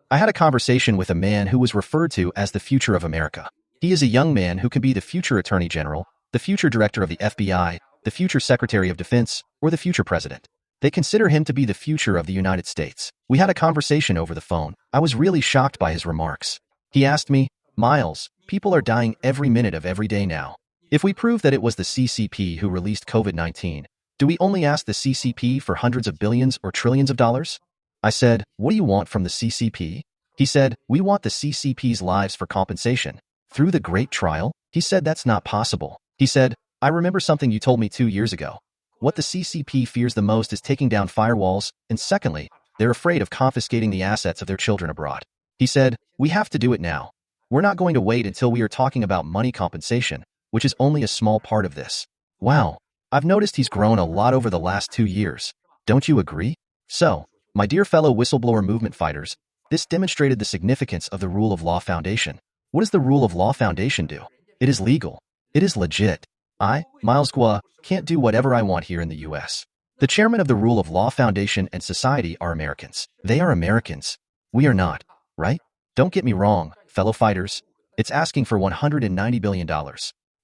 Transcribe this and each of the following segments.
I had a conversation with a man who was referred to as the future of America. He is a young man who can be the future Attorney General, the future Director of the FBI, the future Secretary of Defense, or the future President. They consider him to be the future of the United States. We had a conversation over the phone. I was really shocked by his remarks. He asked me, "Miles, people are dying every minute of every day now. If we prove that it was the CCP who released COVID-19, do we only ask the CCP for hundreds of billions or trillions of dollars?" I said, "What do you want from the CCP?" He said, "We want the CCP's lives for compensation." Through the great trial? He said that's not possible. He said, "I remember something you told me 2 years ago. What the CCP fears the most is taking down firewalls, and secondly, they're afraid of confiscating the assets of their children abroad." He said, "We have to do it now. We're not going to wait until we are talking about money compensation, which is only a small part of this." Wow, I've noticed he's grown a lot over the last 2 years. Don't you agree? So, my dear fellow whistleblower movement fighters, this demonstrated the significance of the Rule of Law Foundation. What does the Rule of Law Foundation do? It is legal. It is legit. I, Miles Gua, can't do whatever I want here in the US. The chairman of the Rule of Law Foundation and society are Americans. They are Americans. We are not, right? Don't get me wrong, fellow fighters. It's asking for $190 billion.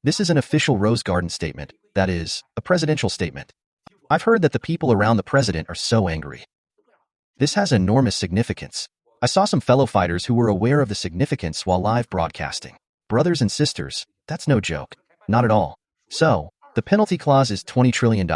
This is an official Rose Garden statement, that is, a presidential statement. I've heard that the people around the president are so angry. This has enormous significance. I saw some fellow fighters who were aware of the significance while live broadcasting. Brothers and sisters, that's no joke. Not at all. So, the penalty clause is $20 trillion.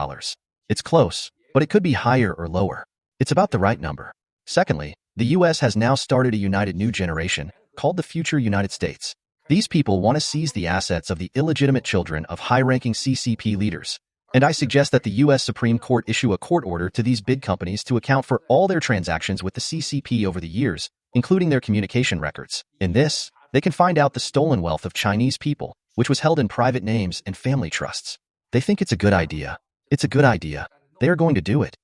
It's close, but it could be higher or lower. It's about the right number. Secondly, the US has now started a united new generation, called the future United States. These people want to seize the assets of the illegitimate children of high-ranking CCP leaders. And I suggest that the US Supreme Court issue a court order to these big companies to account for all their transactions with the CCP over the years, including their communication records. In this, they can find out the stolen wealth of Chinese people, which was held in private names and family trusts. They think it's a good idea. It's a good idea. They are going to do it.